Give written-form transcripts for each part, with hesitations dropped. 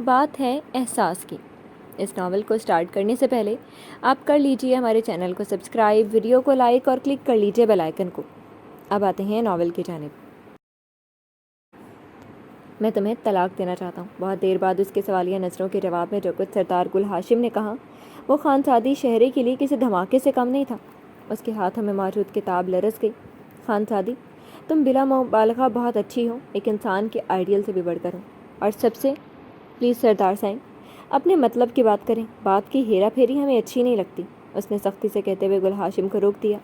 بات ہے احساس کی۔ اس ناول کو سٹارٹ کرنے سے پہلے آپ کر لیجئے ہمارے چینل کو سبسکرائب، ویڈیو کو لائک اور کلک کر لیجئے بیل آئیکن کو۔ اب آتے ہیں ناول کی جانب۔ میں تمہیں طلاق دینا چاہتا ہوں۔ بہت دیر بعد اس کے سوالیہ نظروں کے جواب میں جو کچھ سردار گل ہاشم نے کہا وہ خانزادی شہرے کے لیے کسی دھماکے سے کم نہیں تھا۔ اس کے ہاتھوں میں موجود کتاب لرز گئی۔ خانزادی، تم بلا مبالغہ بہت اچھی ہو، ایک انسان کے آئیڈیل سے بھی بڑھ کر ہو، اور سب سے پلیز سردار سائن اپنے مطلب کی بات کریں، بات کی ہیرا پھیری ہمیں اچھی نہیں لگتی، اس نے سختی سے کہتے ہوئے گل ہاشم کو روک دیا۔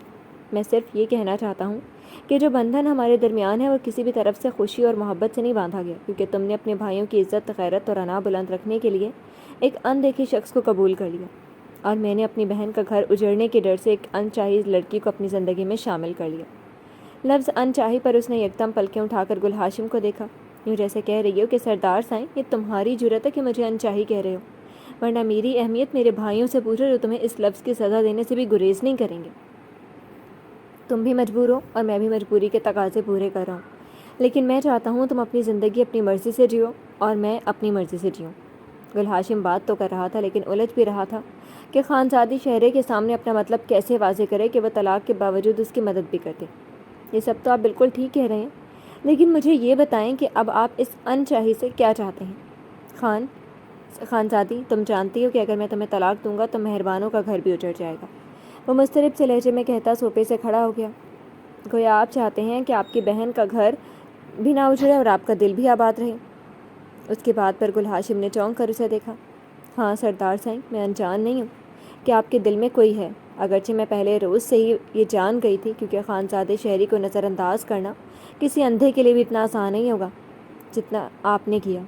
میں صرف یہ کہنا چاہتا ہوں کہ جو بندھن ہمارے درمیان ہے وہ کسی بھی طرف سے خوشی اور محبت سے نہیں باندھا گیا، کیونکہ تم نے اپنے بھائیوں کی عزت، غیرت اور انا بلند رکھنے کے لیے ایک اندیکھے شخص کو قبول کر لیا، اور میں نے اپنی بہن کا گھر اجڑنے کے ڈر سے ایک انچاہی لڑکی کو اپنی زندگی میں شامل کر لیا۔ لفظ انچاہی پر اس نے یکدم پلکیں اٹھا کر گل ہاشم کو دیکھا، یوں جیسے کہہ رہی ہو کہ سردار سائیں یہ تمہاری جرأت ہے کہ مجھے انچاہی کہہ رہے ہو، ورنہ میری اہمیت میرے بھائیوں سے پوچھو جو تمہیں اس لفظ کی سزا دینے سے بھی گریز نہیں کریں گے۔ تم بھی مجبور ہو اور میں بھی مجبوری کے تقاضے پورے کر رہا ہوں، لیکن میں چاہتا ہوں تم اپنی زندگی اپنی مرضی سے جیو اور میں اپنی مرضی سے جیوں۔ گل ہاشم بات تو کر رہا تھا لیکن الجھ بھی رہا تھا کہ خانزادی شہرے کے سامنے اپنا مطلب کیسے واضح کرے کہ وہ طلاق کے باوجود اس کی مدد بھی کرتے۔ یہ سب تو آپ بالکل ٹھیک کہہ رہے ہیں، لیکن مجھے یہ بتائیں کہ اب آپ اس انچاہی سے کیا چاہتے ہیں؟ خانزادی، تم جانتی ہو کہ اگر میں تمہیں طلاق دوں گا تو مہربانوں کا گھر بھی اجڑ جائے گا۔ وہ مضطرب سے لہجے میں کہتا صوفے سے کھڑا ہو گیا۔ گویا آپ چاہتے ہیں کہ آپ کی بہن کا گھر بھی نہ اجڑے اور آپ کا دل بھی آباد رہے۔ اس کی بات پر گل ہاشم نے چونک کر اسے دیکھا۔ ہاں سردار سائیں، میں انجان نہیں ہوں کہ آپ کے دل میں کوئی ہے، اگرچہ میں پہلے روز سے ہی یہ جان گئی تھی، کیونکہ خانزادے شہری کو نظر انداز کرنا کسی اندھے کے لیے بھی اتنا آسان نہیں ہوگا جتنا آپ نے کیا۔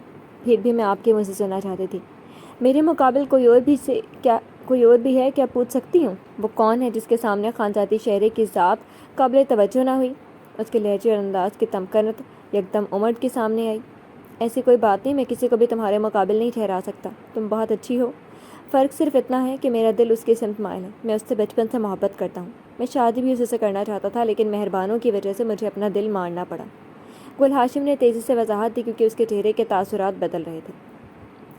پھر بھی میں آپ کے منہ سے سننا چاہتی تھی، میرے مقابل کوئی اور بھی ہے کیا پوچھ سکتی ہوں؟ وہ کون ہے جس کے سامنے خانزادی شہرے کی ذات قابل توجہ نہ ہوئی؟ اس کے لہجے اور انداز کی تمکنت یکدم امڑ کے سامنے آئی۔ ایسی کوئی بات نہیں، میں کسی کو بھی تمہارے مقابل نہیں ٹھہرا سکتا، تم بہت اچھی ہو، فرق صرف اتنا ہے کہ میرا دل اس کی سمت مائل ہے، میں اس سے بچپن سے محبت کرتا ہوں، میں شادی بھی اسے کرنا چاہتا تھا لیکن مہربانوں کی وجہ سے مجھے اپنا دل مارنا پڑا۔ گل ہاشم نے تیزی سے وضاحت دی کیونکہ اس کے چہرے کے تاثرات بدل رہے تھے۔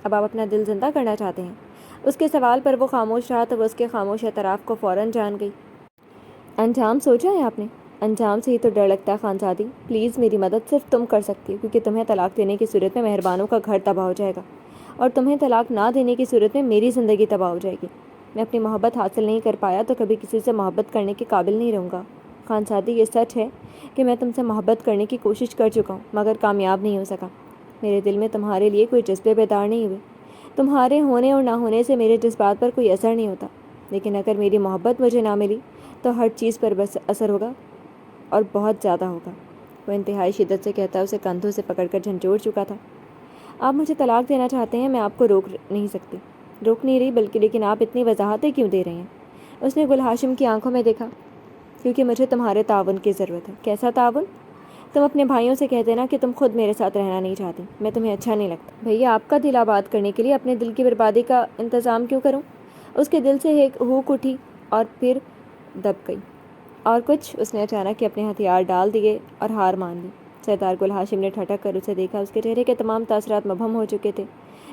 اب آپ اپنا دل زندہ کرنا چاہتے ہیں؟ اس کے سوال پر وہ خاموش رہا تو وہ اس کے خاموش اعتراف کو فوراً جان گئی۔ انجام سوچا ہے آپ نے؟ انجام سے ہی تو ڈر لگتا ہے خانزادی، پلیز میری مدد صرف تم کر سکتی ہو، کیونکہ تمہیں طلاق دینے کی صورت میں مہربانوں کا گھر تباہ ہو جائے گا، اور تمہیں طلاق نہ دینے کی صورت میں میری زندگی تباہ ہو جائے گی۔ میں اپنی محبت حاصل نہیں کر پایا تو کبھی کسی سے محبت کرنے کے قابل نہیں رہوں گا۔ خانزادی، یہ سچ ہے کہ میں تم سے محبت کرنے کی کوشش کر چکا ہوں مگر کامیاب نہیں ہو سکا۔ میرے دل میں تمہارے لیے کوئی جذبے بیدار نہیں ہوئے، تمہارے ہونے اور نہ ہونے سے میرے جذبات پر کوئی اثر نہیں ہوتا، لیکن اگر میری محبت مجھے نہ ملی تو ہر چیز پر بس اثر ہوگا اور بہت زیادہ ہوگا۔ وہ انتہائی شدت سے کہتا اسے کندھوں سے پکڑ کر جھنجھوڑ چکا تھا۔ آپ مجھے طلاق دینا چاہتے ہیں، میں آپ کو روک نہیں سکتی، روک نہیں رہی بلکہ، لیکن آپ اتنی وضاحتیں کیوں دے رہے ہیں؟ اس نے گل ہاشم کی آنکھوں میں دیکھا۔ کیونکہ مجھے تمہارے تعاون کی ضرورت ہے۔ کیسا تعاون؟ تم اپنے بھائیوں سے کہہ دینا کہ تم خود میرے ساتھ رہنا نہیں چاہتی، میں تمہیں اچھا نہیں لگتا۔ بھیا، آپ کا دل آباد کرنے کے لیے اپنے دل کی بربادی کا انتظام کیوں کروں؟ اس کے دل سے ایک ہوک اٹھی اور پھر دب گئی۔ اور کچھ؟ اس نے اچانک اپنے ہتھیار ڈال دیے اور ہار مان لی۔ سردار گل ہاشم نے ٹھٹک کر اسے دیکھا۔ اس کے چہرے کے تمام تاثرات مبہم ہو چکے تھے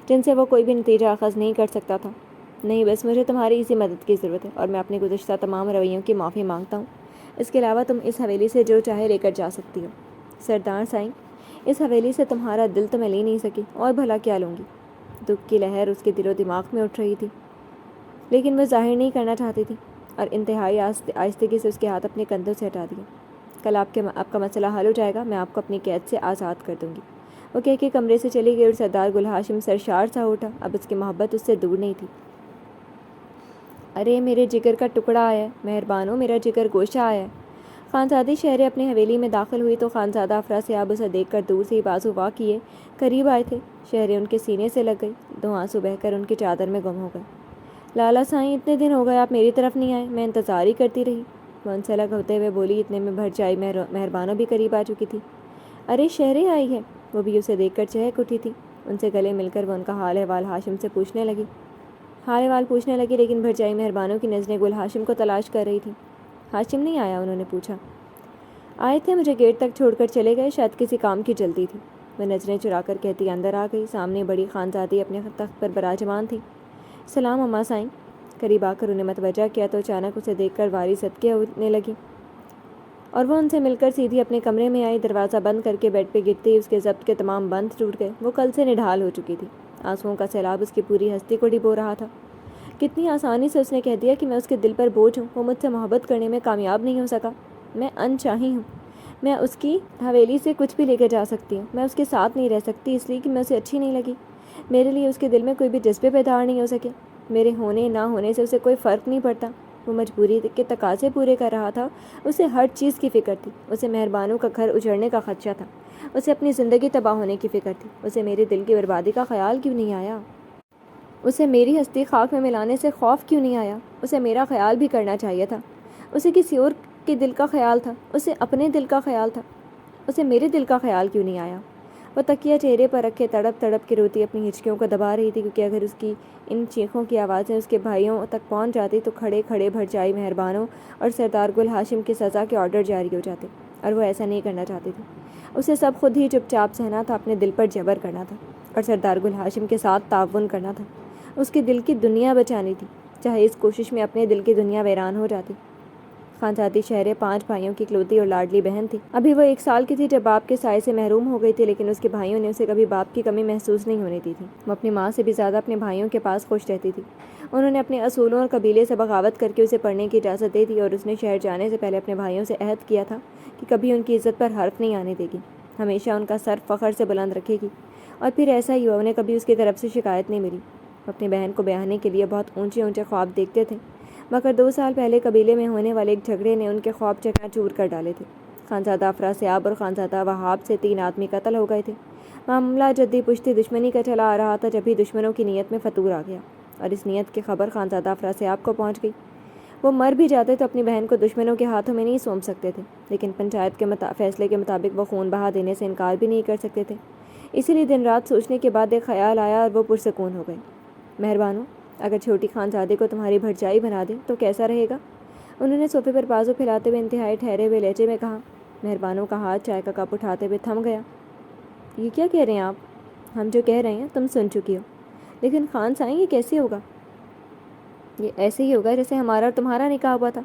جن سے وہ کوئی بھی نتیجہ اخذ نہیں کر سکتا تھا۔ نہیں، بس مجھے تمہاری اسی مدد کی ضرورت ہے اور میں اپنے گزشتہ تمام رویوں کی معافی مانگتا ہوں۔ اس کے علاوہ تم اس حویلی سے جو چاہے لے کر جا سکتی ہو۔ سردار سائیں، اس حویلی سے تمہارا دل تو میں لے نہیں سکی، اور بھلا کیا لوں گی؟ دکھ کی لہر اس کے دل و دماغ میں اٹھ رہی تھی لیکن وہ ظاہر نہیں کرنا چاہتی تھی، اور انتہائی آہستگی سے اس کے ہاتھ اپنے کندھوں سے ہٹا دیے۔ کل آپ کا مسئلہ حل ہو جائے گا، میں آپ کو اپنی قید سے آزاد کر دوں گی۔ وہ کہہ کے کمرے سے چلی گئی اور سردار گل ہاشم سرشار سا اٹھا۔ اب اس کی محبت اس سے دور نہیں تھی۔ ارے میرے جگر کا ٹکڑا آیا ہے، مہربانوں میرا جگر گوشہ آیا ہے۔ خانزادی شہرے اپنی حویلی میں داخل ہوئی تو خانزادہ افراسیاب اسے دیکھ کر دور سے ہی بازو وا کیے قریب آئے تھے۔ شہرے ان کے سینے سے لگ گئی، دو آنسو بہہ کر ان کی چادر میں گم ہو گئے۔ لالا سائیں، اتنے دن ہو گئے آپ میری طرف نہیں آئے، میں انتظار ہی کرتی رہی۔ وہ ان سے الگ ہوتے ہوئے بولی۔ اتنے میں بھرجائی مہربانوں بھی قریب آ چکی تھی۔ ارے شہرے آئی ہے! وہ بھی اسے دیکھ کر چہک اٹھی تھی۔ ان سے گلے مل کر وہ ان کا حال احوال ہاشم سے پوچھنے لگی۔ لیکن بھرجائی مہربانوں کی نظریں گل ہاشم کو تلاش کر رہی تھی۔ ہاشم نہیں آیا؟ انہوں نے پوچھا۔ آئے تھے، مجھے گیٹ تک چھوڑ کر چلے گئے، شاید کسی کام کی جلدی تھی۔ وہ نظریں چرا کر کہتی اندر آ گئی۔ سامنے بڑی خانزادی اپنے تخت پر براجمان تھی۔ سلام اماں سائیں۔ قریب آ کر انہیں متوجہ کیا تو اچانک اسے دیکھ کر واری صدقے ہونے لگی اور وہ ان سے مل کر سیدھی اپنے کمرے میں آئی۔ دروازہ بند کر کے بیڈ پہ گرتے ہی اس کے ضبط کے تمام بند ٹوٹ گئے۔ وہ کل سے نڈھال ہو چکی تھی۔ آنسوؤں کا سیلاب اس کی پوری ہستی کو ڈبو رہا تھا۔ کتنی آسانی سے اس نے کہہ دیا کہ میں اس کے دل پر بوجھ ہوں۔ وہ مجھ سے محبت کرنے میں کامیاب نہیں ہو سکا۔ میں انچاہی ہوں۔ میں اس کی حویلی سے کچھ بھی لے کے جا سکتی ہوں۔ میں اس کے ساتھ نہیں رہ سکتی اس لیے کہ میں اسے اچھی نہیں لگی۔ میرے لیے اس کے دل میں کوئی بھی جذبے پیدا نہیں ہو سکے۔ میرے ہونے نہ ہونے سے اسے کوئی فرق نہیں پڑتا۔ وہ مجبوری کے تقاضے پورے کر رہا تھا۔ اسے ہر چیز کی فکر تھی۔ اسے مہربانوں کا گھر اجڑنے کا خدشہ تھا۔ اسے اپنی زندگی تباہ ہونے کی فکر تھی۔ اسے میرے دل کی بربادی کا خیال کیوں نہیں آیا؟ اسے میری ہستی خاک میں ملانے سے خوف کیوں نہیں آیا؟ اسے میرا خیال بھی کرنا چاہیے تھا۔ اسے کسی اور کے دل کا خیال تھا۔ اسے اپنے دل کا خیال تھا۔ اسے میرے دل کا خیال کیوں نہیں آیا؟ وہ تکیہ چہرے پر رکھے تڑپ تڑپ کے روتی اپنی ہچکیوں کو دبا رہی تھی، کیونکہ اگر اس کی ان چیخوں کی آوازیں اس کے بھائیوں تک پہنچ جاتی تو کھڑے کھڑے بھرجائی مہربانوں اور سردار گل ہاشم کی سزا کے آرڈر جاری ہو جاتے، اور وہ ایسا نہیں کرنا چاہتی تھی۔ اسے سب خود ہی چپ چاپ سہنا تھا، اپنے دل پر جبر کرنا تھا اور سردار گل ہاشم کے ساتھ تعاون کرنا تھا۔ اس کے دل کی دنیا بچانی تھی، چاہے اس کوشش میں اپنے دل کی دنیا ویران ہو جاتی۔ خانزادی شہرے 5 بھائیوں کی اکلوتی اور لاڈلی بہن تھی۔ ابھی وہ 1 سال کی تھی جب باپ کے سائے سے محروم ہو گئی تھی، لیکن اس کے بھائیوں نے اسے کبھی باپ کی کمی محسوس نہیں ہونے دی تھی۔ وہ اپنی ماں سے بھی زیادہ اپنے بھائیوں کے پاس خوش رہتی تھی۔ انہوں نے اپنے اصولوں اور قبیلے سے بغاوت کر کے اسے پڑھنے کی اجازت دے دی، اور اس نے شہر جانے سے پہلے اپنے بھائیوں سے عہد کیا تھا کہ کبھی ان کی عزت پر حرف نہیں آنے دے گی، ہمیشہ ان کا سر فخر سے بلند رکھے گی۔ اور پھر ایسا ہی ہوا، انہیں کبھی اس کی طرف سے شکایت نہیں ملی۔ وہ اپنی بہن کو بیاہنے کے لیے بہت اونچے اونچے خواب دیکھتے تھے، مگر 2 سال پہلے قبیلے میں ہونے والے ایک جھگڑے نے ان کے خواب چکنا چور کر ڈالے تھے۔ خانزادہ افراسیاب اور خانزادہ وہاب سے 3 آدمی قتل ہو گئے تھے۔ معاملہ جدی پشتی دشمنی کا چلا آ رہا تھا جب ہی دشمنوں کی نیت میں فتور آ گیا، اور اس نیت کی خبر خانزادہ افراسیاب کو پہنچ گئی۔ وہ مر بھی جاتے تو اپنی بہن کو دشمنوں کے ہاتھوں میں نہیں سونپ سکتے تھے، لیکن پنچایت کے فیصلے کے مطابق وہ خون بہا دینے سے انکار بھی نہیں کر سکتے تھے۔ اسی لیے دن رات سوچنے کے بعد ایک خیال آیا اور وہ پرسکون ہو گئے۔ مہربانو، اگر چھوٹی خانزادے کو تمہاری بھرجائی بنا دیں تو کیسا رہے گا؟ انہوں نے صوفے پر بازو پھیلاتے ہوئے انتہائی ٹھہرے ہوئے لہجے میں کہا۔ مہربانوں کا ہاتھ چائے کا کپ اٹھاتے ہوئے تھم گیا۔ یہ کیا کہہ رہے ہیں آپ؟ ہم جو کہہ رہے ہیں تم سن چکی ہو۔ لیکن خان سائیں، یہ کیسے ہوگا؟ یہ ایسے ہی ہوگا جیسے ہمارا اور تمہارا نکاح ہوا تھا۔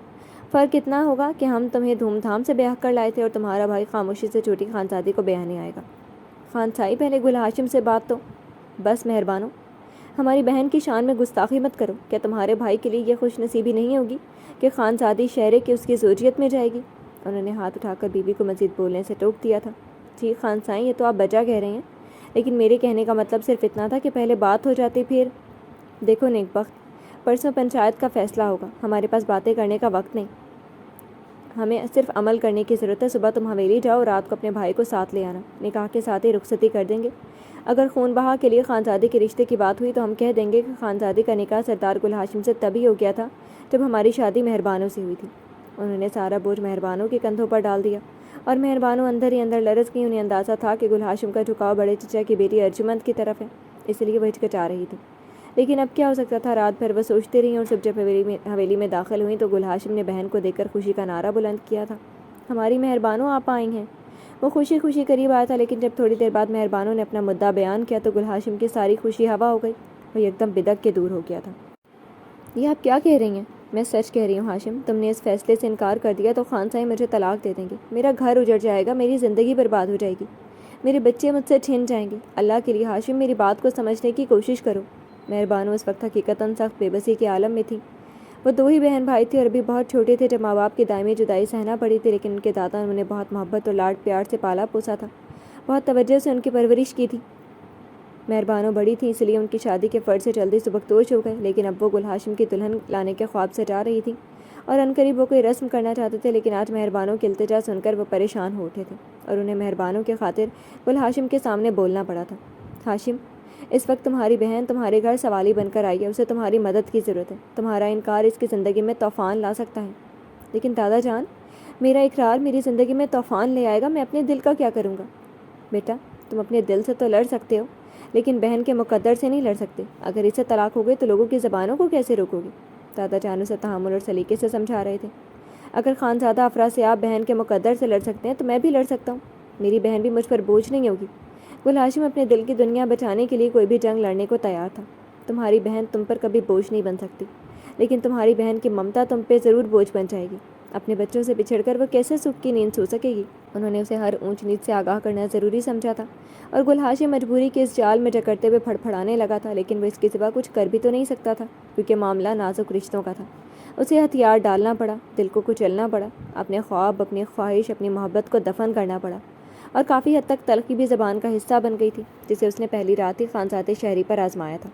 فرق اتنا ہوگا کہ ہم تمہیں دھوم دھام سے بیاہ کر لائے تھے اور تمہارا بھائی خاموشی سے چھوٹی خانزادی کو بیاہنے آئے گا۔ خان سائیں، پہلے گل ہاشم سے بات تو بس مہربانو، ہماری بہن کی شان میں گستاخی مت کرو۔ کیا تمہارے بھائی کے لیے یہ خوش نصیبی نہیں ہوگی کہ خانزادی شہرے کی اس کی زوجیت میں جائے گی؟ انہوں نے ہاتھ اٹھا کر بیوی کو مزید بولنے سے ٹوک دیا تھا۔ جی خان سائیں، یہ تو آپ بجا کہہ رہے ہیں، لیکن میرے کہنے کا مطلب صرف اتنا تھا کہ پہلے بات ہو جاتی پھر۔ دیکھو نیک بخت، پرسوں پنچایت کا فیصلہ ہوگا، ہمارے پاس باتیں کرنے کا وقت نہیں، ہمیں صرف عمل کرنے کی ضرورت ہے۔ صبح تم حویلی جاؤ، رات کو اپنے بھائی کو ساتھ لے آنا، نکاح کے ساتھ ہی رخصتی کر دیں گے۔ اگر خون بہا کے لیے خانزادی کے رشتے کی بات ہوئی تو ہم کہہ دیں گے کہ خانزادی کا نکاح سردار گل ہاشم سے تبھی ہو گیا تھا جب ہماری شادی مہربانوں سے ہوئی تھی۔ انہوں نے سارا بوجھ مہربانوں کے کندھوں پر ڈال دیا، اور مہربانوں اندر ہی اندر لرز گئی۔ انہیں اندازہ تھا کہ گل ہاشم کا جھکاؤ بڑے چچا کی بیٹی ارجمند کی طرف ہے، اس لیے وہ ہچکچا رہی تھی۔ لیکن اب کیا ہو سکتا تھا؟ رات بھر وہ سوچتی رہی، اور جب حویلی میں داخل ہوئیں تو گل ہاشم نے بہن کو دیکھ کر خوشی کا نعرہ بلند کیا تھا۔ ہماری مہربانوں آپ آئی ہیں۔ وہ خوشی خوشی قریب آیا تھا، لیکن جب تھوڑی دیر بعد مہربانوں نے اپنا مدعا بیان کیا تو گل ہاشم کی ساری خوشی ہوا ہو گئی۔ وہ یکدم بدک کے دور ہو گیا تھا۔ یہ آپ کیا کہہ رہی ہیں؟ میں سچ کہہ رہی ہوں ہاشم، تم نے اس فیصلے سے انکار کر دیا تو خان سائیں مجھے طلاق دے دیں گے، میرا گھر اجڑ جائے گا، میری زندگی برباد ہو جائے گی، میرے بچے مجھ سے چھن جائیں گے۔ اللہ کے لیے ہاشم، میری بات کو سمجھنے کی کوشش کرو۔ مہربانوں اس وقت حقیقتاً سخت بے بسی کے عالم میں تھی۔ وہ 2 ہی بہن بھائی تھے اور ابھی بہت چھوٹے تھے جب ماں باپ کی دائمی جدائی سہنا پڑی تھی، لیکن ان کے دادا نے انہیں بہت محبت اور لاڈ پیار سے پالا پوسا تھا، بہت توجہ سے ان کی پرورش کی تھی۔ مہربانوں بڑی تھیں، اس لیے ان کی شادی کے فرض سے جلدی سبکدوش ہو گئے، لیکن اب وہ گل ہاشم کی دلہن لانے کے خواب سجا رہی تھی اور عنقریب وہ کوئی رسم کرنا چاہتے تھے، لیکن آج مہربانوں کی التجا سن کر وہ پریشان ہو اٹھے تھے اور انہیں مہربانوں کے خاطر گل ہاشم کے سامنے بولنا پڑا تھا۔ ہاشم، اس وقت تمہاری بہن تمہارے گھر سوالی بن کر آئی ہے، اسے تمہاری مدد کی ضرورت ہے، تمہارا انکار اس کی زندگی میں طوفان لا سکتا ہے۔ لیکن دادا جان، میرا اقرار میری زندگی میں طوفان لے آئے گا، میں اپنے دل کا کیا کروں گا؟ بیٹا، تم اپنے دل سے تو لڑ سکتے ہو، لیکن بہن کے مقدر سے نہیں لڑ سکتے۔ اگر اسے طلاق ہو گئی تو لوگوں کی زبانوں کو کیسے روکو گے؟ دادا جان اسے تحمل اور سلیقے سے سمجھا رہے تھے۔ اگر خانزادہ افراسیاب بہن کے مقدر سے لڑ سکتے ہیں تو میں بھی لڑ سکتا ہوں، میری بہن بھی مجھ پر بوجھ نہیں ہوگی۔ گل ہاشم اپنے دل کی دنیا بچانے کے لیے کوئی بھی جنگ لڑنے کو تیار تھا۔ تمہاری بہن تم پر کبھی بوجھ نہیں بن سکتی، لیکن تمہاری بہن کی ممتا تم پہ ضرور بوجھ بن جائے گی۔ اپنے بچوں سے بچھڑ کر وہ کیسے سکھ کی نیند سو سکے گی؟ انہوں نے اسے ہر اونچ نیچ سے آگاہ کرنا ضروری سمجھا تھا، اور گل ہاشم مجبوری کے اس جال میں جکڑتے ہوئے پھڑپھڑانے لگا تھا، لیکن وہ اس کے سوا کچھ کر بھی تو نہیں سکتا تھا، کیونکہ معاملہ نازک رشتوں کا تھا۔ اسے ہتھیار ڈالنا پڑا، دل کو کچلنا پڑا، اپنے خواب، اپنی خواہش، اپنی محبت کو دفن کرنا پڑا، اور کافی حد تک تلخی بھی زبان کا حصہ بن گئی تھی، جسے اس نے پہلی رات ہی خانزادے شہری پر آزمایا تھا۔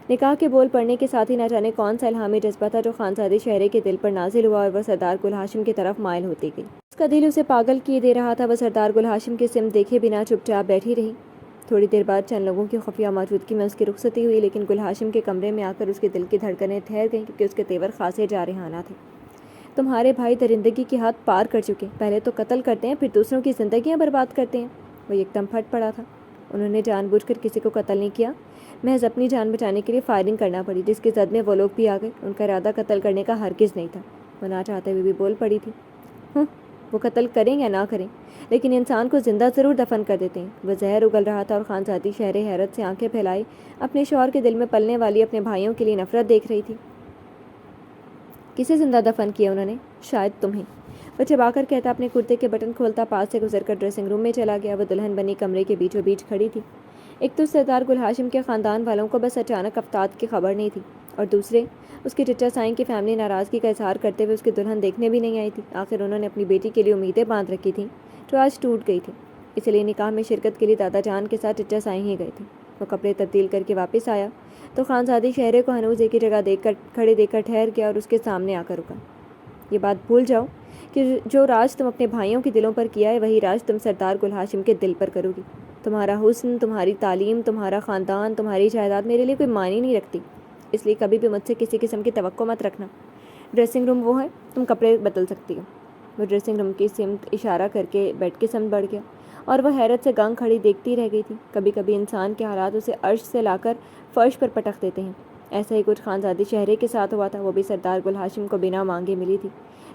نکاح کے بول پڑنے کے ساتھ ہی نہ جانے کون سا الہامی جذبہ تھا جو خانزادے شہری کے دل پر نازل ہوا، اور وہ سردار گل ہاشم کی طرف مائل ہوتی گئی۔ اس کا دل اسے پاگل کیے دے رہا تھا۔ وہ سردار گل ہاشم کی سمت دیکھے بنا چپ چاپ بیٹھی رہی۔ تھوڑی دیر بعد چند لوگوں کی خفیہ موجودگی میں اس کی رخصتی ہوئی، لیکن گل ہاشم کے کمرے میں آ کر اس کے دل کی دھڑکنیں ٹھہر گئیں، کیونکہ اس کے تیور خاصے جارحانہ تھے۔ تمہارے بھائی درندگی کی حد پار کر چکے، پہلے تو قتل کرتے ہیں، پھر دوسروں کی زندگیاں برباد کرتے ہیں۔ وہ ایک دم پھٹ پڑا تھا۔ انہوں نے جان بوجھ کر کسی کو قتل نہیں کیا، محض اپنی جان بچانے کے لیے فائرنگ کرنا پڑی، جس کی زد میں وہ لوگ بھی آ گئے۔ ان کا ارادہ قتل کرنے کا ہرگز نہیں تھا۔ وہ نہ چاہتے ہوئے بھی بول پڑی تھی۔ وہ قتل کریں یا نہ کریں، لیکن انسان کو زندہ ضرور دفن کر دیتے ہیں۔ وہ زہر اگل رہا تھا، اور خانزادی شہرے حیرت سے آنکھیں پھیلائے اپنے شوہر کے دل میں پلنے والی اپنے بھائیوں کے لیے نفرت دیکھ رہی تھی۔ کسے زندہ دفن کیا انہوں نے؟ شاید تمہیں، وہ چبا کر کہتا اپنے کرتے کے بٹن کھولتا پاس سے گزر کر ڈریسنگ روم میں چلا گیا۔ وہ دلہن بنی کمرے کے بیچوں بیچ کھڑی تھی۔ ایک تو سردار گل ہاشم کے خاندان والوں کو بس اچانک افتاد کی خبر نہیں تھی، اور دوسرے اس کی چچا سائیں کی فیملی ناراضگی کا اظہار کرتے ہوئے اس کی دلہن دیکھنے بھی نہیں آئی تھی۔ آخر انہوں نے اپنی بیٹی کے لیے امیدیں باندھ رکھی تھیں جو آج ٹوٹ گئی تھیں، اس لیے نکاح میں شرکت کے لیے دادا جان کے ساتھ چچا سائیں ہی گئے تھے۔ وہ کپڑے تبدیل کر کے واپس آیا تو خانزادی شہرے کو ہنوز ایک ہی جگہ کھڑے دیکھ کر ٹھہر گیا اور اس کے سامنے آ کر رکا۔ یہ بات بھول جاؤ کہ جو راج تم اپنے بھائیوں کے دلوں پر کیا ہے، وہی راج تم سردار گل ہاشم کے دل پر کرو گی۔ تمہارا حسن، تمہاری تعلیم، تمہارا خاندان، تمہاری جائیداد میرے لیے کوئی معنی نہیں رکھتی، اس لیے کبھی بھی مجھ سے کسی قسم کی توقع مت رکھنا۔ ڈریسنگ روم وہ ہے، تم کپڑے بدل سکتی ہو۔ وہ ڈریسنگ روم کی سمت اشارہ کر کے بیڈ کی سمت بڑھ گیا، اور وہ حیرت سے گنگ کھڑی دیکھتی رہ گئی تھی۔ کبھی کبھی انسان کے حالات اسے عرش سے لا کر فرش پر پٹک دیتے ہیں۔ ایسا ہی کچھ خانزادی شہرے کے ساتھ ہوا تھا۔ وہ بھی سردار گل ہاشم کو بنا مانگے ملی تھی،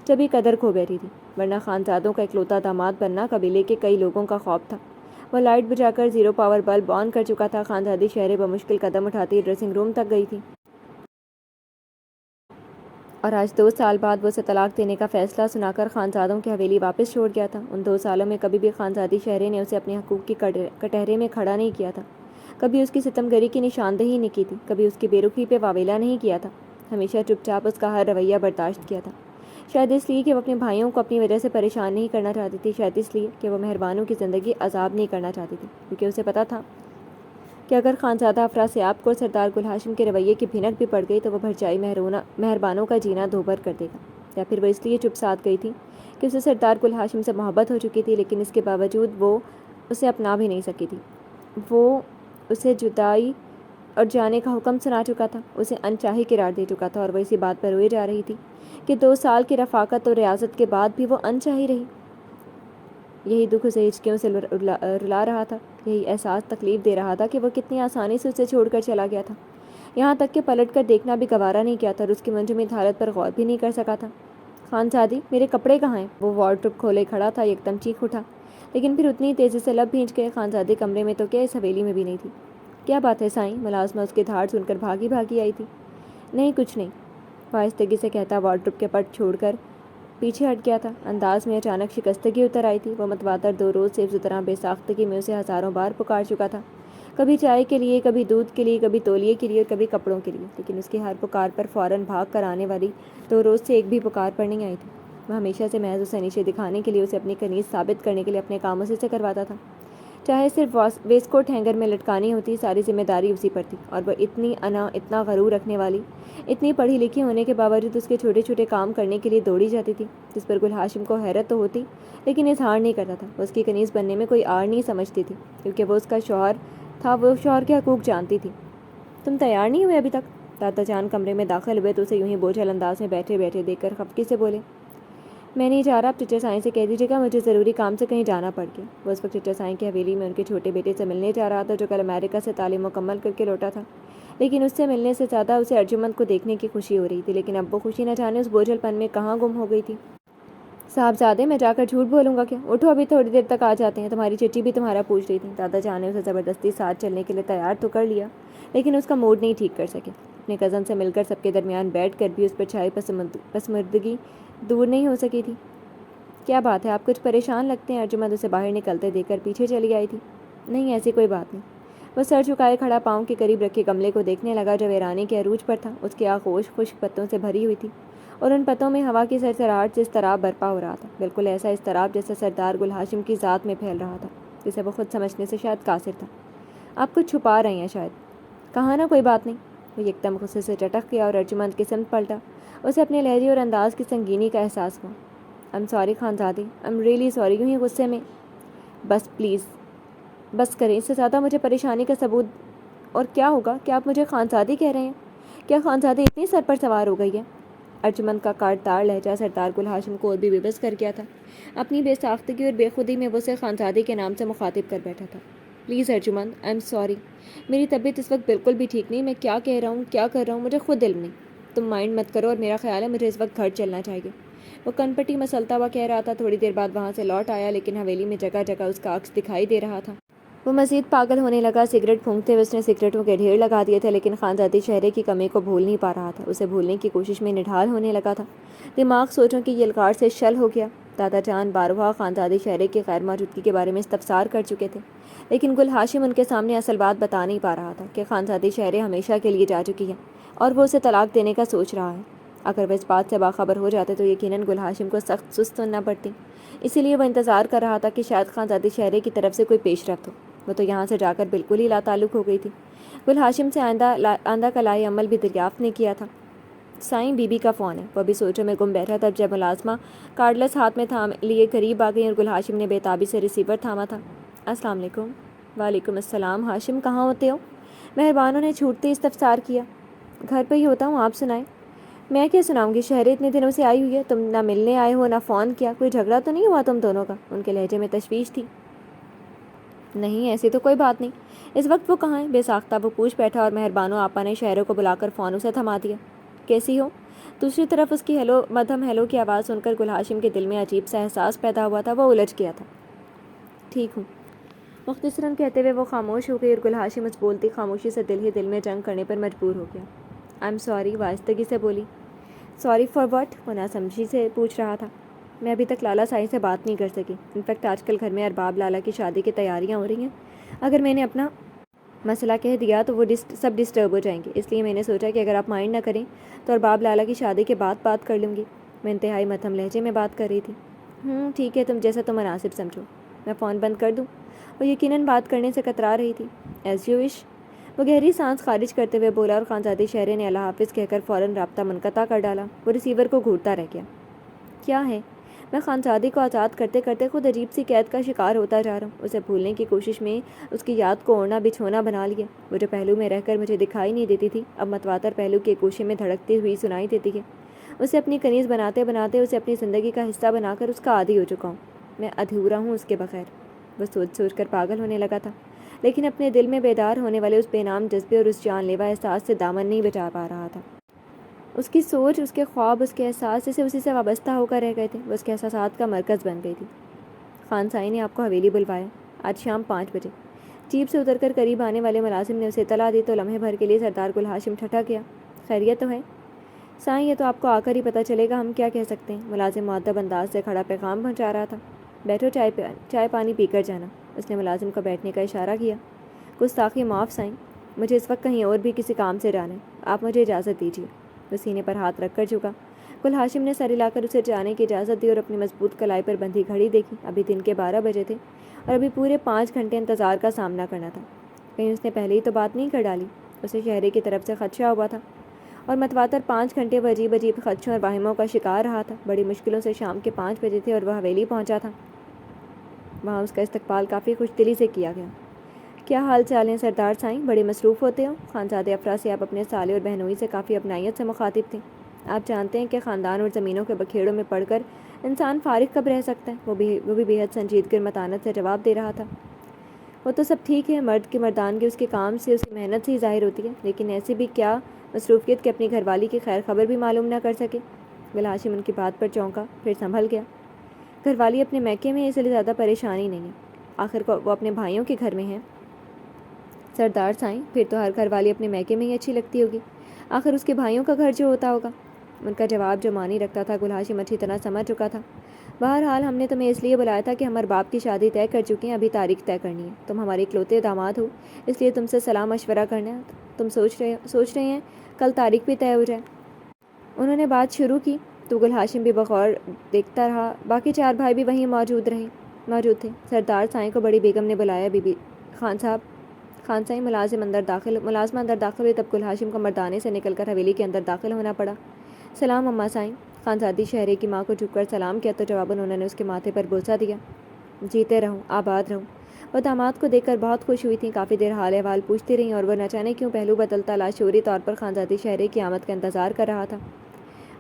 جبھی قدر کھو بیٹھی تھی، ورنہ خانزادوں کا اکلوتا داماد بننا قبیلے کے کئی لوگوں کا خواب تھا۔ وہ لائٹ بجھا کر زیرو پاور بلب آن کر چکا تھا۔ خانزادی شہرے بمشکل قدم اٹھاتی ڈریسنگ روم تک گئی تھی، اور آج 2 سال بعد وہ اسے طلاق دینے کا فیصلہ سنا کر خانزادوں کی حویلی واپس چھوڑ گیا تھا۔ ان 2 سالوں میں کبھی بھی خانزادی شہرے نے اسے اپنے حقوق کی کٹہرے میں کھڑا نہیں کیا تھا، کبھی اس کی ستم گری کی نشاندہی نہیں کی تھی، کبھی اس کی بے رخی پہ واویلا نہیں کیا تھا، ہمیشہ چپ چاپ اس کا ہر رویہ برداشت کیا تھا۔ شاید اس لیے کہ وہ اپنے بھائیوں کو اپنی وجہ سے پریشان نہیں کرنا چاہتی تھی، شاید اس لیے کہ وہ مہربانوں کی زندگی عذاب نہیں کرنا چاہتی تھی، کیونکہ اسے پتہ تھا کہ اگر خانزادہ افراسیاب کو سردار گل ہاشم کے رویے کی بھنک بھی پڑ گئی تو وہ بھرجائی مہربانوں کا جینا دوبھر کر دے گا، یا پھر وہ اس لیے چپ سادھ گئی تھی کہ اسے سردار گل ہاشم سے محبت ہو چکی تھی، لیکن اس کے باوجود وہ اسے اپنا بھی نہیں سکی تھی۔ وہ اسے جدائی اور جانے کا حکم سنا چکا تھا، اسے انچاہی قرار دے چکا تھا، اور وہ اسی بات پر روئے جا رہی تھی کہ 2 سال کی رفاقت اور ریاضت کے بعد بھی وہ انچاہی رہی۔ یہی دکھ اسے ہچکیوں سے رلا رہا تھا، یہی احساس تکلیف دے رہا تھا کہ وہ کتنی آسانی سے اسے چھوڑ کر چلا گیا تھا، یہاں تک کہ پلٹ کر دیکھنا بھی گوارا نہیں کیا تھا، اور اس کی منجمد حالت پر غور بھی نہیں کر سکا تھا۔ خانزادی، میرے کپڑے کہاں ہیں؟ وہ وارڈروب کھولے کھڑا تھا، یکدم چیخ اٹھا، لیکن پھر اتنی تیزی سے لب بھینچ گئے۔ خانزادی کمرے میں تو کیا، اس حویلی میں بھی نہیں تھی۔ کیا بات ہے سائیں؟ ملازمہ اس کی دھاڑ سن کر بھاگی بھاگی آئی تھی۔ نہیں، کچھ نہیں، وہ آہستگی سے کہتا وارڈروب کے پٹ چھوڑ کر پیچھے ہٹ گیا تھا۔ انداز میں اچانک شکستگی اتر آئی تھی۔ وہ متواتر 2 روز سے اسی طرح بے ساختگی میں اسے ہزاروں بار پکار چکا تھا، کبھی چائے کے لیے، کبھی دودھ کے لیے، کبھی تولیے کے لیے، اور کبھی کپڑوں کے لیے، لیکن اس کی ہر پکار پر فوراً بھاگ کر آنے والی 2 روز سے ایک بھی پکار پر نہیں آئی تھی۔ وہ ہمیشہ سے محض اسے نیچے دکھانے کے لیے، اسے اپنی کنیز ثابت کرنے کے لیے اپنے کاموں سے کرواتا تھا، چاہے صرف ویسکوٹ ہینگر میں لٹکانی ہوتی، ساری ذمہ داری اسی پر تھی۔ اور وہ اتنی انا، اتنا غرور رکھنے والی، اتنی پڑھی لکھی ہونے کے باوجود اس کے چھوٹے چھوٹے کام کرنے کے لیے دوڑی جاتی تھی، جس پر گل ہاشم کو حیرت تو ہوتی، لیکن اظہار نہیں کرتا تھا۔ وہ اس کی کنیز بننے میں کوئی آڑ نہیں سمجھتی تھی، کیونکہ وہ اس کا شوہر تھا، وہ شوہر کے حقوق جانتی تھی۔ تم تیار نہیں ہوئے ابھی تک؟ دادا جان کمرے میں داخل ہوئے تو اسے یوں ہی بوجھل انداز میں بیٹھے بیٹھے دیکھ کر خفگی سے بولے، میں نہیں جا رہا، اب چچا سائیں سے کہہ دیجیے گا مجھے ضروری کام سے کہیں جانا پڑ گیا۔ وہ اس وقت چچا سائیں کی حویلی میں ان کے چھوٹے بیٹے سے ملنے جا رہا تھا، جو کل امریکہ سے تعلیم مکمل کر کے لوٹا تھا، لیکن اس سے ملنے سے زیادہ اسے ارجمند کو دیکھنے کی خوشی ہو رہی تھی، لیکن اب وہ خوشی نہ جانے اس بوجھل پن میں کہاں گم ہو گئی تھی۔ صاحبزادے میں جا کر جھوٹ بولوں گا کیا؟ اٹھو، ابھی تھوڑی دیر تک آ جاتے ہیں، تمہاری چچی بھی تمہارا پوچھ رہی تھی۔ دادا جان نے اسے زبردستی ساتھ چلنے کے لیے تیار تو کر لیا، لیکن اس کا موڈ نہیں ٹھیک کر سکے۔ اپنے کزن سے مل کر سب کے درمیان بیٹھ کر بھی اس پر چھائی پسماندگی دور نہیں ہو سکی تھی۔ کیا بات ہے، آپ کچھ پریشان لگتے ہیں؟ ارجمند اسے باہر نکلتے دیکھ کر پیچھے چلی آئی تھی۔ نہیں، ایسی کوئی بات نہیں۔ وہ سر جھکائے کھڑا پاؤں کے قریب رکھے گملے کو دیکھنے لگا جو ویرانے کے عروج پر تھا۔ اس کی آغوش خشک پتوں سے بھری ہوئی تھی اور ان پتوں میں ہوا کی سرسراہٹ سے اضطراب برپا ہو رہا تھا، بالکل ایسا اضطراب جیسا سردار گل ہاشم کی ذات میں پھیل رہا تھا، جسے وہ خود سمجھنے سے شاید قاصر تھا۔ آپ کچھ چھپا رہی ہیں شاید۔ کہا نا کوئی بات نہیں۔ وہ یکدم غصے سے چٹک گیا اور ارجمند کی سمت پلٹا۔ اسے اپنے لہجے اور انداز کی سنگینی کا احساس ہوا۔ I'm sorry خانزادی، I'm really sorry۔ یوں ہی غصے میں بس پلیز بس کریں، اس سے زیادہ مجھے پریشانی کا ثبوت اور کیا ہوگا؟ کیا آپ مجھے خانزادی کہہ رہے ہیں؟ کیا خانزادی اتنی سر پر سوار ہو گئی ہے؟ ارجمند کا کاٹدار لہجہ سردار گل ہاشم کو اور بھی بے بس کر گیا تھا۔ اپنی بے ساختگی اور بے خودی میں وہ اسے خانزادی کے نام سے مخاطب کر بیٹھا تھا۔ پلیز ارجمند، آئی ایم سوری، میری طبیعت اس وقت بالکل بھی ٹھیک نہیں، میں کیا کہہ رہا ہوں کیا کر رہا ہوں مجھے خود علم نہیں۔ تم مائنڈ مت کرو اور میرا خیال ہے مجھے اس وقت گھر چلنا چاہیے۔ وہ کن پٹی مسلتا ہوا کہہ رہا تھا۔ تھوڑی دیر بعد وہاں سے لوٹ آیا، لیکن حویلی میں جگہ جگہ اس کا عکس دکھائی دے رہا تھا۔ وہ مزید پاگل ہونے لگا۔ سگریٹ پھونکتے ہوئے اس نے سگریٹوں کے ڈھیر لگا دیے تھے، لیکن خانزادی چہرے کی کمی کو بھول نہیں پا رہا تھا۔ اسے بھولنے کی کوشش میں نڈھال ہونے لگا تھا۔ دماغ سوچوں کی یلغار سے شل ہو گیا۔ دادا جان بارہا خانزادی چہرے کی غیر موجودگی کے بارے میں استفسار کر چکے تھے، لیکن گل ہاشم ان کے سامنے اصل بات بتا نہیں پا رہا تھا کہ خانزادی چہرے ہمیشہ کے لیے جا چکی ہے اور وہ اسے طلاق دینے کا سوچ رہا ہے۔ اگر وہ اس بات سے باخبر ہو جاتے تو یقیناً گل ہاشم کو سخت سست سننا پڑتی، اسی لیے وہ انتظار کر رہا تھا کہ شاید خانزادی چہرے کی طرف سے کوئی پیش رفت ہو۔ وہ تو یہاں سے جا کر بالکل ہی لا تعلق ہو گئی تھی۔ گل ہاشم سے آئندہ کا لائے عمل بھی دریافت نہیں کیا تھا۔ سائیں بی بی کا فون ہے۔ وہ بھی سوچوں میں گم بیٹھا تھا جب ملازمہ کارڈلس ہاتھ میں تھام لیے قریب آ گئی اور گل ہاشم نے بے تابی سے ریسیور تھاما تھا۔ السلام علیکم۔ وعلیکم السلام۔ ہاشم کہاں ہوتے ہو؟ مہربانوں نے چھوٹتے استفسار کیا۔ گھر پہ ہی ہوتا ہوں، آپ سنائیں۔ میں کیا سناؤں گی، شہر اتنے دنوں سے آئی ہوئی ہے، تم نہ ملنے آئے ہو نہ فون کیا، کوئی جھگڑا تو نہیں ہوا تم دونوں کا؟ ان کے لہجے میں تشویش تھی۔ نہیں، ایسی تو کوئی بات نہیں۔ اس وقت وہ کہاں ہے؟ بے ساختہ وہ پوچھ بیٹھا اور مہربانوں آپا نے شہروں کو بلا کر فون اسے تھما دیا۔ کیسی ہو؟ دوسری طرف اس کی مدھم ہیلو کی آواز سن کر گل ہاشم کے دل میں عجیب سا احساس پیدا ہوا تھا۔ وہ الجھ گیا تھا۔ ٹھیک ہوں، مختصراً کہتے ہوئے وہ خاموش ہو گئی اور گل ہاشم اس بولتی خاموشی سے دل ہی دل میں جنگ کرنے پر مجبور ہو گیا۔ آئی ایم سوری، وائستگی سے بولی۔ Sorry for what? وہ ناسمجھی سے پوچھ رہا تھا۔ میں ابھی تک لالا سائی سے بات نہیں کر سکی۔ انفیکٹ آج کل گھر میں ارباب لالا کی شادی کی تیاریاں ہو رہی ہیں۔ اگر میں نے اپنا مسئلہ کہہ دیا تو وہ سب ڈسٹرب ہو جائیں گے، اس لیے میں نے سوچا کہ اگر آپ مائنڈ نہ کریں تو ارباب لالا کی شادی کے بعد بات کر لوں گی۔ میں انتہائی مدھم لہجے میں بات کر رہی تھی۔ ٹھیک ہے، تم جیسا تم مناسب سمجھو۔ میں فون بند کر دوں؟ وہ یقیناً بات کرنے سے کترا رہی تھی۔ ایز یو وش، وہ گہری سانس خارج کرتے ہوئے بولا اور خانزادی شہرے نے اللہ حافظ کہہ کر فوراً رابطہ منقطع کر ڈالا۔ وہ ریسیور کو گھورتا رہ گیا۔ کیا ہے؟ میں خانزادی کو آزاد کرتے کرتے خود عجیب سی قید کا شکار ہوتا جا رہا ہوں۔ اسے بھولنے کی کوشش میں اس کی یاد کو اوڑھنا بچھونا بنا لیا۔ وہ جو پہلو میں رہ کر مجھے دکھائی نہیں دیتی تھی، اب متواتر پہلو کے گوشے میں دھڑکتی ہوئی سنائی دیتی ہے۔ اسے اپنی کنیز بناتے بناتے اسے اپنی زندگی کا حصہ بنا کر اس کا عادی ہو چکا ہوں۔ میں ادھورا ہوں اس کے بغیر۔ وہ سوچ سوچ کر پاگل ہونے لگا تھا، لیکن اپنے دل میں بیدار ہونے والے اس بے نام جذبے اور اس جان لیوا احساس سے دامن نہیں بچا پا رہا تھا۔ اس کی سوچ، اس کے خواب، اس کے احساس جیسے اسی سے وابستہ ہو کر رہ گئے تھے۔ وہ اس کے احساسات کا مرکز بن گئی تھی۔ خان سائی نے آپ کو حویلی بلوایا آج شام 5 بجے۔ جیپ سے اتر کر قریب آنے والے ملازم نے اسے اطلاع دی تو لمحے بھر کے لیے سردار گل ہاشم ٹھٹھا گیا۔ خیریت تو ہے؟ سائیں یہ تو آپ کو آ کر ہی پتہ چلے گا، ہم کیا کہہ سکتے ہیں۔ ملازم مؤدب انداز سے کھڑا پیغام پہنچا رہا تھا۔ بیٹھو، چائے پانی پی کر جانا۔ اس نے ملازم کو بیٹھنے کا اشارہ کیا۔ گستاخی معاف سائیں، مجھے اس وقت کہیں اور بھی کسی کام سے جانا ہے، آپ مجھے اجازت دیجیے۔ وہ سینے پر ہاتھ رکھ کر جھکا۔ گل ہاشم نے سر ہلا کر اسے جانے کی اجازت دی اور اپنی مضبوط کلائی پر بندھی گھڑی دیکھی۔ ابھی دن کے 12 بجے تھے اور ابھی پورے 5 گھنٹے انتظار کا سامنا کرنا تھا۔ کہیں اس نے پہلے ہی تو بات نہیں کر ڈالی؟ اسے شہرے کی طرف سے خدشہ ہوا تھا اور متواتر 5 گھنٹے وہ عجیب عجیب خدشوں اور واہموں کا شکار رہا تھا۔ بڑی مشکلوں سے شام کے 5 بجے تھے اور وہ حویلی پہنچا تھا۔ وہاں اس کا استقبال کافی خوش دلی سے کیا گیا۔ کیا حال چال ہیں سردار سائیں؟ بڑے مصروف ہوتے ہو؟ خانزادے افرا سے آپ اپنے سالے اور بہنوئی سے کافی اپنائیت سے مخاطب تھے۔ آپ جانتے ہیں کہ خاندان اور زمینوں کے بکھیڑوں میں پڑھ کر انسان فارغ کب رہ سکتا ہے؟ وہ بھی بے حد سنجیدگی اور متانت سے جواب دے رہا تھا۔ وہ تو سب ٹھیک ہے، مرد کی مردانگی اس کے کام سے، اس کی محنت سے ہی ظاہر ہوتی ہے، لیکن ایسی بھی کیا مصروفیت کہ اپنی گھر والی کی خیر خبر بھی معلوم نہ کر سکے؟ گل ہاشم ان کی بات پر چونکا، پھر سنبھل گیا۔ گھر والی اپنے میکے میں ہے، اس لیے زیادہ پریشانی نہیں ہے، آخر کو وہ اپنے بھائیوں کے گھر میں ہے۔ سردار سائیں، پھر تو ہر گھر والی اپنے میکے میں ہی اچھی لگتی ہوگی، آخر اس کے بھائیوں کا گھر جو ہوتا ہوگا۔ ان کا جواب جو معنی رکھتا تھا گل ہاشم اچھی طرح سمجھ چکا تھا۔ بہرحال ہم نے تمہیں اس لیے بلایا تھا کہ ہم ارباب کی شادی طے کر چکے ہیں، ابھی تاریخ طے کرنی ہے۔ تم ہمارے اکلوتے داماد ہو، اس لیے تم سے صلاح مشورہ کرنا ہے۔ تم سوچ رہے ہیں کل تاریخ بھی طے ہو جائے۔ انہوں نے بات شروع کی تو گل ہاشم بھی بغور دیکھتا رہا۔ باقی 4 بھائی بھی وہیں موجود تھے۔ سردار سائیں کو بڑی بیگم نے بلایا۔ بی بی خان صاحب ملازمہ اندر داخل ہوئے، تب گل ہاشم کو مردانے سے نکل کر حویلی کے اندر داخل ہونا پڑا۔ سلام اماں سائیں۔ خانزادی شہرے کی ماں کو جھک کر سلام کیا تو جواباً انہوں نے اس کے ماتھے پر بوسہ دیا۔ جیتے رہو، آباد رہو۔ وہ داماد کو دیکھ کر بہت خوش ہوئی تھیں، کافی دیر حال احوال پوچھتی رہیں اور وہ نہ جانے کیوں پہلو بدلتا لاشعوری طور پر خانزادی شہرے کی آمد کا انتظار کر رہا تھا۔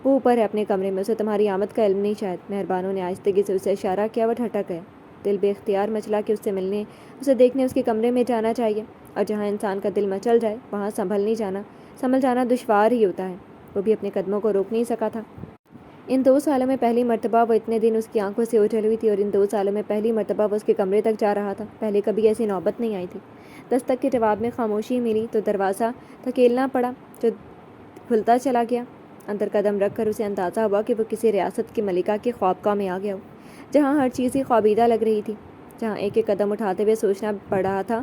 وہ اوپر ہے اپنے کمرے میں، اسے تمہاری آمد کا علم نہیں شاید۔ مہربانوں نے آہستگی سے اسے اشارہ کیا، وہ ٹھٹک گیا۔ دل بے اختیار مچلا کہ اس سے ملنے، اسے دیکھنے اس کے کمرے میں جانا چاہیے، اور جہاں انسان کا دل مچل جائے وہاں سنبھل جانا دشوار ہی ہوتا ہے۔ وہ بھی اپنے قدموں کو روک نہیں سکا تھا۔ ان 2 سالوں میں پہلی مرتبہ وہ اتنے دن اس کی آنکھوں سے اوجھل ہوئی تھی، اور ان 2 سالوں میں پہلی مرتبہ وہ اس کے کمرے تک جا رہا تھا۔ پہلے کبھی ایسی نوبت نہیں آئی تھی۔ دستک کے جواب میں خاموشی ملی تو دروازہ دھکیلنا پڑا جو کھلتا چلا گیا۔ اندر قدم رکھ کر اسے اندازہ ہوا کہ وہ کسی ریاست کی ملکہ کے خوابگاہ میں آ گیا ہو، جہاں ہر چیز ہی خوابیدہ لگ رہی تھی، جہاں ایک ایک قدم اٹھاتے ہوئے سوچنا پڑ رہا تھا۔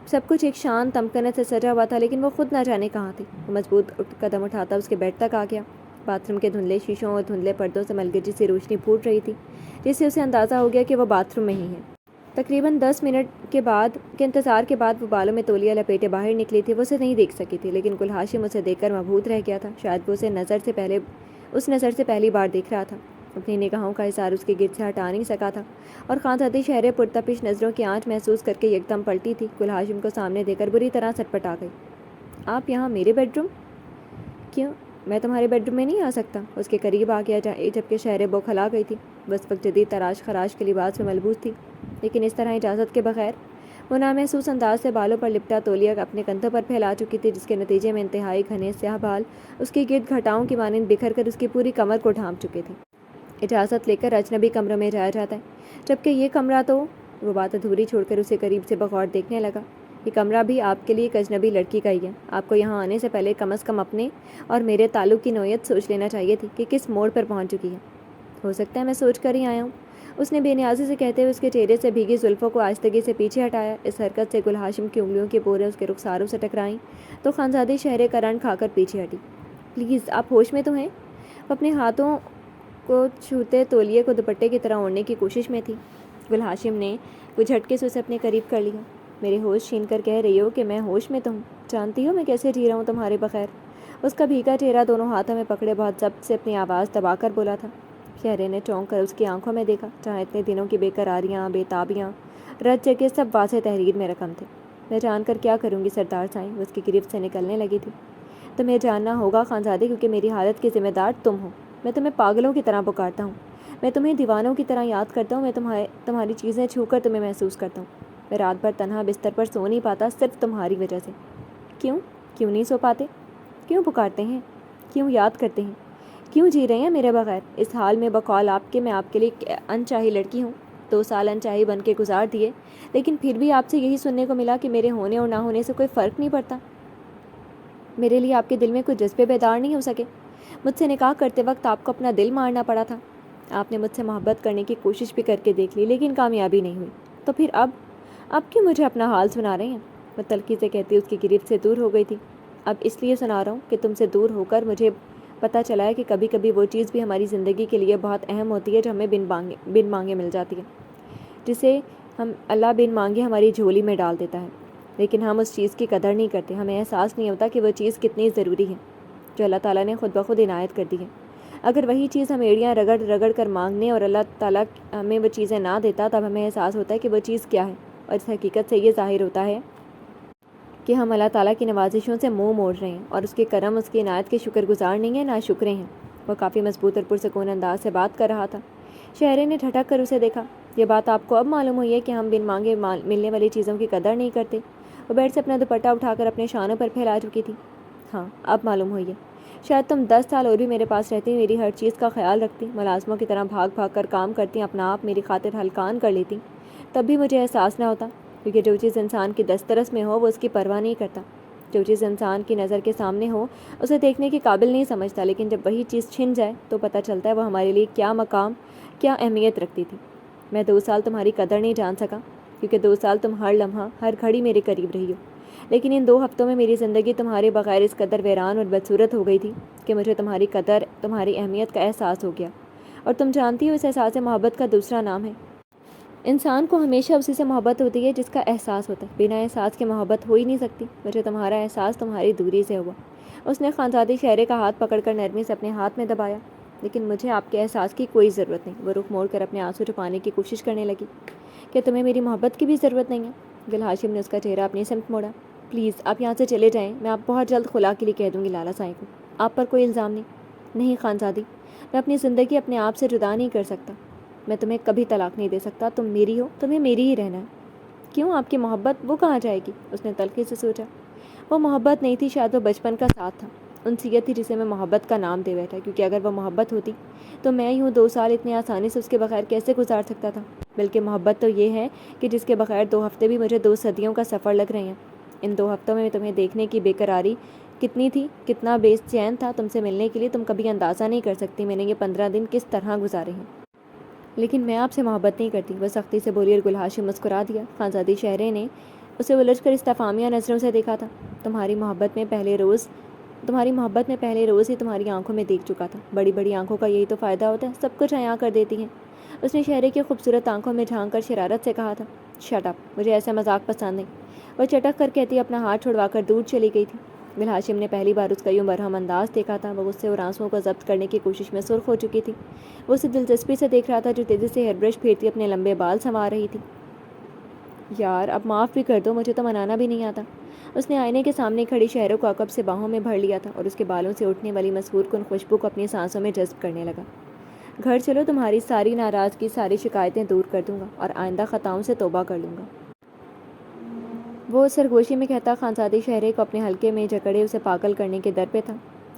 سب کچھ ایک شان تمکنت سے سجا ہوا تھا، لیکن وہ خود نہ جانے کہاں تھی۔ وہ مضبوط قدم اٹھاتا اس کے بیڈ تک آ گیا۔ باتھ روم کے دھندلے شیشوں اور دھندلے پردوں سے ملگجی سی روشنی پھوٹ رہی تھی، جس سے اسے اندازہ ہو گیا کہ وہ باتھ روم میں ہی ہے۔ تقریباً 10 منٹ کے انتظار کے بعد وہ بالوں میں تولیہ لپیٹے باہر نکلی تھی۔ وہ اسے نہیں دیکھ سکی تھی، لیکن گل ہاشم اسے دیکھ کر مبہوت رہ گیا تھا۔ شاید وہ اس نظر سے پہلی بار دیکھ رہا تھا۔ اپنی نگاہوں کا اظہار اس کے گرد سے ہٹا نہیں سکا تھا، اور خانزادی شہرے پرتپش نظروں کی آنچ محسوس کر کے یکدم پلٹی تھی۔ گل ہاشم کو سامنے دے کر بری طرح سٹپٹا گئی۔ آپ یہاں میرے بیڈ روم؟ کیوں؟ میں تمہارے بیڈ روم میں نہیں آ سکتا؟ اس کے قریب آ گیا جبکہ شہرے بوکھلا گئی تھی۔ وہ اس وقت جدید تراش خراش کے لباس میں ملبوس تھی، لیکن اس طرح اجازت کے بغیر۔ وہ نامحسوس انداز سے بالوں پر لپٹا تولیہ اپنے کندھوں پر پھیلا چکی تھی، جس کے نتیجے میں انتہائی گھنے سیاہ بال اس کے گرد گھٹاؤں کی مانند بکھر کر اس کی پوری کمر کو ڈھانپ چکے تھے۔ اجازت لے کر اجنبی کمروں میں جایا جاتا ہے، جبکہ یہ کمرہ تو… وہ بات ادھوری چھوڑ کر اسے قریب سے بغور دیکھنے لگا۔ یہ کمرہ بھی آپ کے لیے ایک اجنبی لڑکی کا ہی ہے۔ آپ کو یہاں آنے سے پہلے کم از کم اپنے اور میرے تعلق کی نوعیت سوچ لینا چاہیے تھی کہ کس موڑ پر پہنچ چکی ہے۔ ہو سکتا ہے میں سوچ کر ہی آیا ہوں، اس نے بے نیازی سے کہتے ہوئے اس کے چہرے سے بھیگی زلفوں کو آہستگی سے پیچھے ہٹایا۔ اس حرکت سے گل ہاشم کی انگلیوں کی پوریں اس کے رخساروں سے ٹکرائیں تو خانزادی شہرے کا رنگ کھا کر پیچھے ہٹی۔ پلیز، آپ ہوش میں تو ہیں؟ وہ اپنے ہاتھوں کو چھوتے تولیے کو دوپٹے کی طرح اوڑھنے کی کوشش میں تھی۔ گل ہاشم نے کچھ جھٹکے سے اسے اپنے قریب کر لیا۔ میرے ہوش چھین کر کہہ رہی ہو کہ میں ہوش میں تو ہوں؟ جانتی ہو میں کیسے جی رہا ہوں تمہارے بغیر؟ اس کا بھیگا چہرہ دونوں ہاتھوں میں پکڑے بہت ضبط سے اپنی آواز دبا کر بولا تھا۔ شہرے نے چونک کر اس کی آنکھوں میں دیکھا، جہاں اتنے دنوں کی بے قراریاں، بے تابیاں، رت جگہ سب واضح تحریر میں رقم تھے۔ میں جان کر کیا کروں گی سردار سائیں؟ وہ اس کی گرفت سے نکلنے لگی تھی۔ تمہیں جاننا ہوگا خانزادے، کیونکہ میری حالت کی ذمہ دار تم ہو۔ میں تمہیں پاگلوں کی طرح پکارتا ہوں، میں تمہیں دیوانوں کی طرح یاد کرتا ہوں، میں تمہاری چیزیں چھو کر تمہیں محسوس کرتا ہوں۔ میں رات بھر تنہا بستر پر سو نہیں پاتا، صرف تمہاری وجہ سے۔ کیوں نہیں سو پاتے؟ کیوں پکارتے ہیں؟ کیوں یاد کرتے ہیں؟ کیوں جی رہے ہیں میرے بغیر؟ اس حال میں بقول آپ کے میں آپ کے لیے انچاہی لڑکی ہوں۔ 2 سال انچاہی بن کے گزار دیے، لیکن پھر بھی آپ سے یہی سننے کو ملا کہ میرے ہونے اور نہ ہونے سے کوئی فرق نہیں پڑتا۔ میرے لیے آپ کے دل میں کوئی جذبے بیدار نہیں ہو سکے؟ مجھ سے نکاح کرتے وقت آپ کو اپنا دل مارنا پڑا تھا۔ آپ نے مجھ سے محبت کرنے کی کوشش بھی کر کے دیکھ لی، لیکن کامیابی نہیں ہوئی۔ تو پھر اب کیوں مجھے اپنا حال سنا رہے ہیں؟ وہ تلخی سے کہتی اس کی گرفت سے دور ہو گئی تھی۔ اب اس لیے سنا رہا ہوں کہ تم سے دور ہو کر مجھے پتہ چلا ہے کہ کبھی کبھی وہ چیز بھی ہماری زندگی کے لیے بہت اہم ہوتی ہے جو ہمیں بن مانگے مل جاتی ہے، جسے ہم اللہ بن مانگے ہماری جھولی میں ڈال دیتا ہے، لیکن ہم اس چیز کی قدر نہیں کرتے۔ ہمیں احساس نہیں ہوتا کہ وہ چیز کتنی ضروری ہے جو اللہ تعالیٰ نے خود بخود عنایت کر دی ہے۔ اگر وہی چیز ہم ایڑیاں رگڑ کر مانگنے اور اللہ تعالیٰ ہمیں وہ چیزیں نہ دیتا، تب ہمیں احساس ہوتا ہے کہ وہ چیز کیا ہے، اور اس حقیقت سے یہ ظاہر ہوتا ہے کہ ہم اللہ تعالیٰ کی نوازشوں سے منہ موڑ رہے ہیں اور اس کے کرم، اس کی عنایت کے شکر گزار نہیں ہیں، ناشکرے ہیں۔ وہ کافی مضبوط اور پرسکون انداز سے بات کر رہا تھا۔ شہرے نے ٹھٹک کر اسے دیکھا۔ یہ بات آپ کو اب معلوم ہوئی ہے کہ ہم بن مانگے ملنے والی چیزوں کی قدر نہیں کرتے؟ وہ بیڈ سے اپنا دوپٹہ اٹھا کر اپنے شانوں پر پھیلا چکی تھی۔ ہاں اب معلوم ہوئی ہے، شاید تم 10 سال اور بھی میرے پاس رہتی، میری ہر چیز کا خیال رکھتی، ملازموں کی طرح بھاگ بھاگ کر کام کرتی، اپنا آپ میری خاطر ہلکان کر لیتی، تب بھی مجھے احساس نہ ہوتا، کیونکہ جو چیز انسان کی دسترس میں ہو وہ اس کی پرواہ نہیں کرتا، جو چیز انسان کی نظر کے سامنے ہو اسے دیکھنے کے قابل نہیں سمجھتا، لیکن جب وہی چیز چھن جائے تو پتہ چلتا ہے وہ ہمارے لیے کیا مقام، کیا اہمیت رکھتی تھی۔ میں 2 سال تمہاری قدر نہیں جان سکا، کیونکہ 2 سال تم ہر لمحہ ہر گھڑی میرے قریب رہی ہو، لیکن ان 2 ہفتوں میں میری زندگی تمہارے بغیر اس قدر ویران اور بدصورت ہو گئی تھی کہ مجھے تمہاری قدر، تمہاری اہمیت کا احساس ہو گیا، اور تم جانتی ہو اس احساس محبت کا دوسرا نام ہے۔ انسان کو ہمیشہ اسی سے محبت ہوتی ہے جس کا احساس ہوتا ہے، بنا احساس کے محبت ہو ہی نہیں سکتی۔ مجھے تمہارا احساس تمہاری دوری سے ہوا۔ اس نے خانزادی شہرے کا ہاتھ پکڑ کر نرمی سے اپنے ہاتھ میں دبایا۔ لیکن مجھے آپ کے احساس کی کوئی ضرورت نہیں۔ وہ رخ موڑ کر اپنے آنسو چھپانے کی کوشش کرنے لگی۔ کیا تمہیں میری محبت کی بھی ضرورت نہیں ہے؟ گل ہاشم نے اس کا چہرہ اپنی سمت موڑا۔ پلیز آپ یہاں سے چلے جائیں، میں آپ بہت جلد خلا کے لیے کہہ دوں گی لالا سائیں کو۔ آپ پر کوئی الزام نہیں خانزادی، میں اپنی زندگی اپنے آپ سے جدا نہیں کر سکتا۔ میں تمہیں کبھی طلاق نہیں دے سکتا، تم میری ہو، تمہیں میری ہی رہنا ہے۔ کیوں آپ کی محبت وہ کہاں جائے گی؟ اس نے تلخی سے سوچا۔ وہ محبت نہیں تھی، شاید وہ بچپن کا ساتھ تھا، انسیت تھی جسے میں محبت کا نام دے بیٹھا، کیونکہ اگر وہ محبت ہوتی تو میں یوں 2 سال اتنی آسانی سے اس کے بغیر کیسے گزار سکتا تھا؟ بلکہ محبت تو یہ ہے کہ جس کے بغیر 2 ہفتے بھی مجھے 2 صدیوں کا سفر لگ رہے ہیں۔ ان 2 ہفتوں میں تمہیں دیکھنے کی بے قراری کتنی تھی، کتنا بے چین تھا تم سے ملنے کے لیے، تم کبھی اندازہ نہیں کر سکتی میں نے یہ 15 دن کس طرح گزارے ہیں۔ لیکن میں آپ سے محبت نہیں کرتی، وہ سختی سے بولی، اور گل ہاشم مسکرا دیا۔ خانزادی شہرے نے اسے الجھ کر استفہامیہ نظروں سے دیکھا تھا۔ تمہاری محبت میں پہلے روز ہی تمہاری آنکھوں میں دیکھ چکا تھا۔ بڑی بڑی آنکھوں کا یہی تو فائدہ ہوتا ہے، سب کچھ عیاں کر دیتی ہیں۔ اس نے شہرے کی خوبصورت آنکھوں میں جھانک کر شرارت سے کہا تھا۔ شٹ اپ، مجھے ایسا مذاق پسند نہیں، وہ چٹک کر کہتی اپنا ہاتھ چھڑوا کر دور چلی گئی تھی۔ گل ہاشم نے پہلی بار اس کا یوں برہم انداز دیکھا تھا۔ وہ غصے اور آنسوؤں کو ضبط کرنے کی کوشش میں سرخ ہو چکی تھی۔ وہ اسے دلچسپی سے دیکھ رہا تھا جو تیزی سے ہیئر برش پھیرتی اپنے لمبے بال سنوار رہی تھی۔ یار اب معاف بھی کر دو، مجھے تو منانا بھی نہیں آتا۔ اس نے آئینے کے سامنے کھڑی شہروں کو عقب سے باہوں میں بھر لیا تھا اور اس کے بالوں سے اٹھنے والی مسحور کن خوشبو کو اپنی سانسوں میں جذب کرنے لگا۔ گھر چلو، تمہاری ساری ناراضگی، ساری شکایتیں دور کر دوں گا اور آئندہ خطاؤں سے توبہ کر لوں گا۔ وہ سرگوشی میں کہتا خانزادی شہرے کو اپنے حلقے میں جکڑے اسے پاگل کرنے کے در پہ تھا۔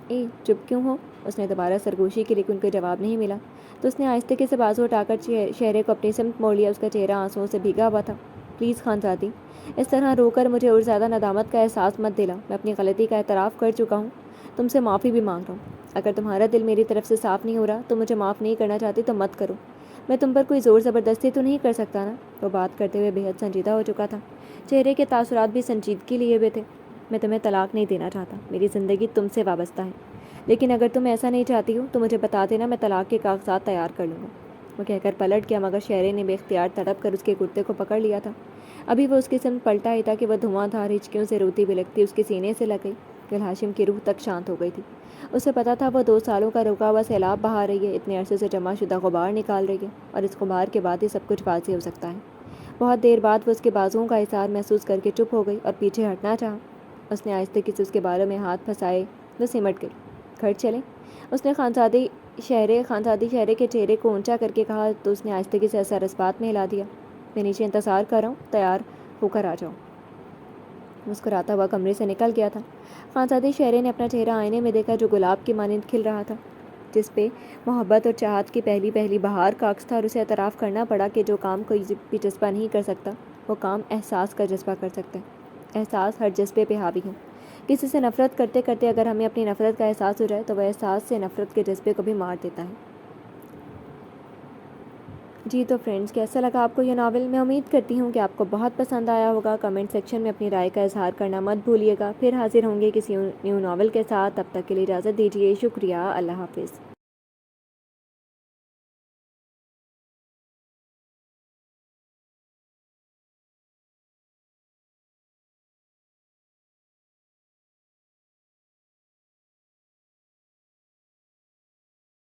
اے چپ کیوں ہو؟ اس نے دوبارہ سرگوشی کی، لیکن کوئی جواب نہیں ملا تو اس نے آہستگی سے بازو اٹھا کر شہرے کو اپنی سمت موڑ لیا۔ اس کا چہرہ آنسوؤں سے بھیگا ہوا تھا۔ پلیز خانزادی، اس طرح رو کر مجھے اور زیادہ ندامت کا احساس مت دلا۔ میں اپنی غلطی کا اعتراف کر چکا ہوں، تم سے معافی بھی مانگ رہا ہوں۔ اگر تمہارا دل میری طرف سے صاف نہیں ہو رہا تو مجھے معاف نہیں کرنا چاہتی تو مت کرو، میں تم پر کوئی زور زبردستی تو نہیں کر سکتا نا؟ وہ بات کرتے ہوئے بے حد سنجیدہ ہو چکا تھا، چہرے کے تاثرات بھی سنجیدگی لیے ہوئے تھے۔ میں تمہیں طلاق نہیں دینا چاہتا، میری زندگی تم سے وابستہ ہے، لیکن اگر تم ایسا نہیں چاہتی ہو تو مجھے بتا دینا، میں طلاق کے کاغذات تیار کر لوں گا۔ وہ کہہ کر پلٹ گیا، مگر شہرے نے بے اختیار تڑپ کر اس کے کرتے کو پکڑ لیا تھا۔ ابھی وہ اس کی سمت پلٹا ہی تھا کہ وہ دھواں دھار ہچکیوں سے روتی بلکتی اس کے سینے سے لگ گئی۔ گل ہاشم کی روح تک شانت ہو گئی تھی۔ اسے پتا تھا وہ 2 سالوں کا رکا ہوا سیلاب بہا رہی ہے، اتنے عرصے سے جمع شدہ غبار نکال رہی ہے، اور اس غبار کے بعد ہی سب کچھ واضح ہو سکتا ہے۔ بہت دیر بعد وہ اس کے بازوؤں کا احسار محسوس کر کے چپ ہو گئی اور پیچھے ہٹنا چاہا۔ اس نے آہستگی سے اس کے بالوں میں ہاتھ پھنسائے، وہ سمٹ گئی۔ گھر چلیں، اس نے خانزادی شہرے کے چہرے کو اونچا کر کے کہا تو اس نے آہستگی سے سر اس بات میں ہلا دیا۔ میں نیچے انتظار کر رہا ہوں، تیار ہو کر آ جاؤ۔ مسکراتا ہوا کمرے سے نکل گیا تھا۔ خانزادی شہرے نے اپنا چہرہ آئینے میں دیکھا جو گلاب کی مانند کھل رہا تھا، جس پہ محبت اور چاہت کی پہلی بہار کا عکس تھا، اور اسے اعتراف کرنا پڑا کہ جو کام کوئی بھی جذبہ نہیں کر سکتا وہ کام احساس کا جذبہ کر سکتا ہے۔ احساس ہر جذبے پہ حاوی ہے۔ کسی سے نفرت کرتے کرتے اگر ہمیں اپنی نفرت کا احساس ہو جائے تو وہ احساس سے نفرت کے جذبے کو بھی مار دیتا ہے۔ جی تو فرینڈز، کیسا لگا آپ کو یہ ناول؟ میں امید کرتی ہوں کہ آپ کو بہت پسند آیا ہوگا۔ کمنٹ سیکشن میں اپنی رائے کا اظہار کرنا مت بھولیے گا۔ پھر حاضر ہوں گے کسی نیو ناول کے ساتھ، تب تک کے لیے اجازت دیجیے۔ شکریہ، اللہ حافظ۔